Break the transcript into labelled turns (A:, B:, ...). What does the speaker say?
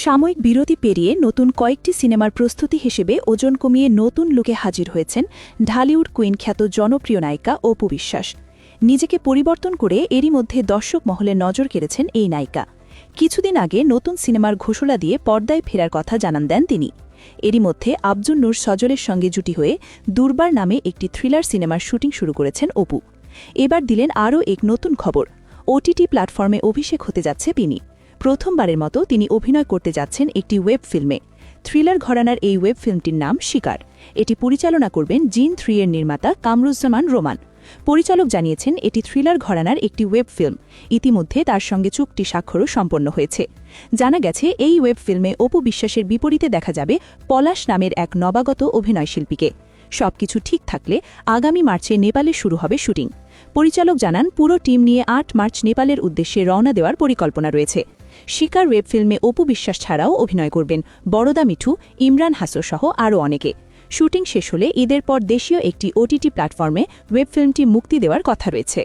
A: সাময়িক বিরতি পেরিয়ে নতুন কয়েকটি সিনেমার প্রস্তুতি হিসেবে ওজন কমিয়ে নতুন লুকে হাজির হয়েছেন ঢালিউড কুইন খ্যাত জনপ্রিয় নায়িকা অপু বিশ্বাস। নিজেকে পরিবর্তন করে এরই মধ্যে দর্শক মহলে নজর কেড়েছেন এই নায়িকা। কিছুদিন আগে নতুন সিনেমার ঘোষণা দিয়ে পর্দায় ফেরার কথা জানান দেন তিনি। এরই মধ্যে আফজুন নূর সজলের সঙ্গে জুটি হয়ে দুর্বার নামে একটি থ্রিলার সিনেমার শুটিং শুরু করেছেন অপু। এবার দিলেন আরও এক নতুন খবর, ওটিটি প্ল্যাটফর্মে অভিষেক হতে যাচ্ছে তিনি। প্রথমবারের মতো তিনি অভিনয় করতে যাচ্ছেন একটি ওয়েব ফিল্মে। থ্রিলার ঘরানার এই ওয়েব ফিল্মটির নাম শিকার। এটি পরিচালনা করবেন জিন 3 এর নির্মাতা কামরুজ্জামান রোমান। পরিচালক জানিয়েছেন এটি থ্রিলার ঘরানার একটি ওয়েব ফিল্ম। ইতিমধ্যে তার সঙ্গে চুক্তি স্বাক্ষরও সম্পন্ন হয়েছে। জানা গেছে এই ওয়েব ফিল্মে অপু বিশ্বাসের বিপরীতে দেখা যাবে পলাশ নামের এক নবাগত অভিনয়শিল্পীকে। সবকিছু ঠিক থাকলে আগামী মার্চে নেপালে শুরু হবে শুটিং। পরিচালক জানান পুরো টিম নিয়ে 8 মার্চ নেপালের উদ্দেশ্যে রওনা দেওয়ার পরিকল্পনা রয়েছে। শিকার ওয়েব ফিল্মে অপু বিশ্বাস ছাড়াও অভিনয় করবেন বরদা মিঠু, ইমরান হাসর সহ আরও অনেকে। শুটিং শেষ হলে ঈদের পর দেশীয় একটি ওটিটি প্ল্যাটফর্মে ওয়েব ফিল্মটি মুক্তি দেওয়ার কথা রয়েছে।